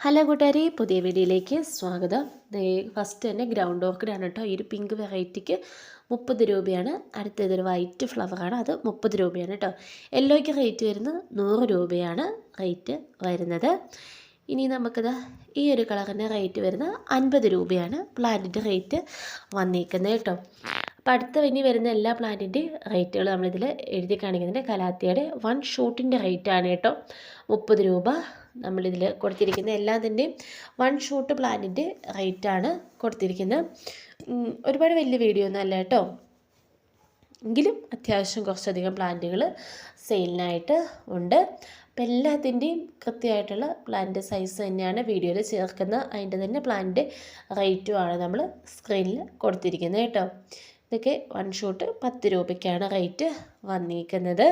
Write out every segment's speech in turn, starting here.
Hello കൂട്ടുകാരെ, പുതിയ വീഡിയോയിലേക്ക് സ്വാഗതം. ഫസ്റ്റ് തന്നെ ഗ്രൗണ്ട് ഓർക്കിഡാണ് കേട്ടോ. ഈ ഒരു പിങ്ക് വെറൈറ്റിക്ക് 30 രൂപയാണ്. അടുത്തതൊരു വൈറ്റ് ഫ്ലവറാണ്, അത് 30 രൂപയാണ് കേട്ടോ. യെല്ലോയ്ക്ക് റേറ്റ് വരുന്നത് 100 രൂപയാണ് റേറ്റ് വരുന്നത്. ഇനി നമുക്കിത് ഈ ഒരു കളറിൻ്റെ റേറ്റ് വരുന്നത് 50 രൂപയാണ് പ്ലാന്റിൻ്റെ റേറ്റ് വന്നിരിക്കുന്നത് കേട്ടോ. അപ്പോൾ അടുത്ത ഇനി വരുന്ന എല്ലാ പ്ലാന്റിൻ്റെ റേറ്റുകൾ നമ്മളിതിൽ എഴുതി കാണിക്കുന്നുണ്ട്. കലാത്തിയുടെ 1 ഷൂട്ടിൻ്റെ റേറ്റാണ് കേട്ടോ 30 രൂപ. നമ്മളിതിൽ കൊടുത്തിരിക്കുന്ന എല്ലാത്തിൻ്റെയും 1 ഷൂട്ട് പ്ലാന്റിൻ്റെ റേറ്റാണ് കൊടുത്തിരിക്കുന്നത്. ഒരുപാട് വലിയ വീഡിയോ ഒന്നും അല്ല കേട്ടോ, എങ്കിലും അത്യാവശ്യം കുറച്ചധികം പ്ലാന്റുകൾ സെയിലിനായിട്ട് ഉണ്ട്. അപ്പോൾ എല്ലാത്തിൻ്റെയും കൃത്യമായിട്ടുള്ള പ്ലാന്റ് സൈസ് തന്നെയാണ് വീഡിയോയിൽ ചേർക്കുന്നത്. അതിൻ്റെ തന്നെ പ്ലാന്റ് റേറ്റുമാണ് നമ്മൾ സ്ക്രീനിൽ കൊടുത്തിരിക്കുന്നത് കേട്ടോ. ഇതൊക്കെ 1 ഷൂട്ട് 10 രൂപയ്ക്കാണ് റേറ്റ് വന്നിരിക്കുന്നത്.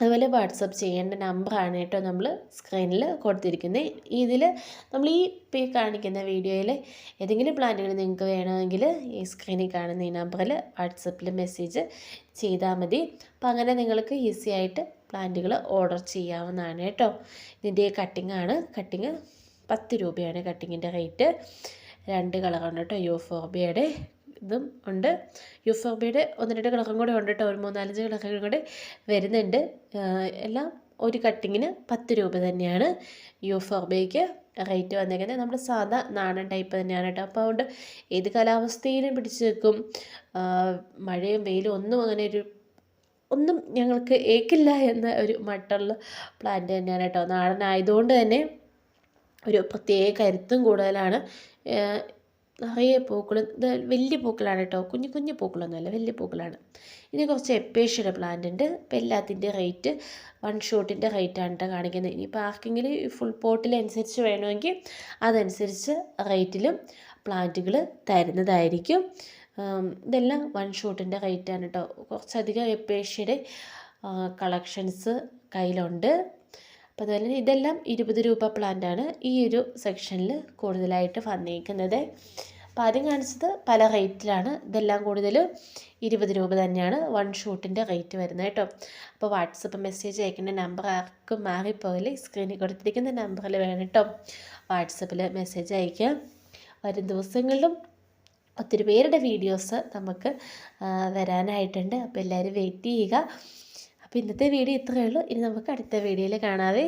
അതുപോലെ വാട്സപ്പ് ചെയ്യേണ്ട നമ്പറാണ് കേട്ടോ നമ്മൾ സ്ക്രീനിൽ കൊടുത്തിരിക്കുന്നത്. ഇതിൽ നമ്മൾ ഈ കാണിക്കുന്ന വീഡിയോയിൽ ഏതെങ്കിലും പ്ലാന്റുകൾ നിങ്ങൾക്ക് വേണമെങ്കിൽ ഈ സ്ക്രീനിൽ കാണുന്ന ഈ നമ്പറിൽ വാട്സപ്പിൽ മെസ്സേജ് ചെയ്താൽ മതി. അപ്പോൾ അങ്ങനെ നിങ്ങൾക്ക് ഈസി ആയിട്ട് പ്ലാന്റുകൾ ഓർഡർ ചെയ്യാവുന്നതാണ് കേട്ടോ. ഇതിൻ്റെ കട്ടിങ്ങാണ്, കട്ടിങ് 10 രൂപയാണ് കട്ടിങ്ങിൻ്റെ റേറ്റ്. 2 കളറാണ് കേട്ടോ. യൂഫോർബിയയുടെ ഇതും ഉണ്ട്, യൂഫോർബിയയുടെ 1-2 കളറും കൂടെ ഉണ്ട് കേട്ടോ. ഒരു 3-4 കളറും കൂടെ വരുന്നുണ്ട്. എല്ലാം ഒരു കട്ടിങ്ങിന് 10 രൂപ തന്നെയാണ് യൂഫോർബിയയ്ക്ക് റേറ്റ് വന്നേക്കുന്നത്. നമ്മുടെ സാധാ നാടൻ ടൈപ്പ് തന്നെയാണ് കേട്ടോ. അപ്പോൾ അതുകൊണ്ട് ഏത് കാലാവസ്ഥയിലും പിടിച്ച് നിൽക്കും. മഴയും വെയിലും ഒന്നും ഞങ്ങൾക്ക് ഏക്കില്ല എന്ന ഒരു മട്ടുള്ള പ്ലാന്റ് തന്നെയാണ് കേട്ടോ. നാടനായതുകൊണ്ട് തന്നെ ഒരു പ്രത്യേക കരുത്തും കൂടുതലാണ്. നിറയെ പൂക്കൾ, ഇത് വലിയ പൂക്കളാണ് കേട്ടോ, കുഞ്ഞു പൂക്കളൊന്നുമല്ല, വലിയ പൂക്കളാണ്. ഇനി കുറച്ച് എപ്പേഷ്യയുടെ പ്ലാന്റ് ഉണ്ട്. അപ്പോൾ എല്ലാത്തിൻ്റെ റേറ്റ് 1 ഷൂട്ടിൻ്റെ റേറ്റാണ് കേട്ടോ കാണിക്കുന്നത്. ഇനിയിപ്പോൾ ആർക്കെങ്കിലും ഫുൾ പോട്ടിലനുസരിച്ച് വേണമെങ്കിൽ അതനുസരിച്ച് റേറ്റിലും പ്ലാന്റുകൾ തരുന്നതായിരിക്കും. ഇതെല്ലാം 1 ഷൂട്ടിൻ്റെ റേറ്റാണ് കേട്ടോ. കുറച്ചധികം എപ്പേഷ്യയുടെ കളക്ഷൻസ് കയ്യിലുണ്ട്. അപ്പോൾ അതുപോലെ തന്നെ ഇതെല്ലാം 20 രൂപ പ്ലാന്റാണ് ഈ ഒരു സെക്ഷനിൽ കൂടുതലായിട്ട് വന്നിരിക്കുന്നത്. അപ്പോൾ ആദ്യം കാണിച്ചത് പല റേറ്റിലാണ്. ഇതെല്ലാം കൂടുതൽ 20 രൂപ തന്നെയാണ് 1 ഷൂട്ടിൻ്റെ റേറ്റ് വരുന്നത് കേട്ടോ. അപ്പോൾ വാട്സപ്പ് മെസ്സേജ് അയക്കേണ്ട നമ്പർ ആർക്കും മാറിപ്പോകല്ലേ, സ്ക്രീനിൽ കൊടുത്തിരിക്കുന്ന നമ്പറിൽ വേണം കേട്ടോ വാട്സപ്പിൽ മെസ്സേജ് അയക്കുക. വരും ദിവസങ്ങളിലും ഒത്തിരി പേരുടെ വീഡിയോസ് നമുക്ക് വരാനായിട്ടുണ്ട്. അപ്പോൾ എല്ലാവരും വെയിറ്റ് ചെയ്യുക. അപ്പോൾ ഇന്നത്തെ വീഡിയോ ഇത്രയേ ഉള്ളൂ. ഇനി നമുക്ക് അടുത്ത വീഡിയോയിൽ കാണാവേ.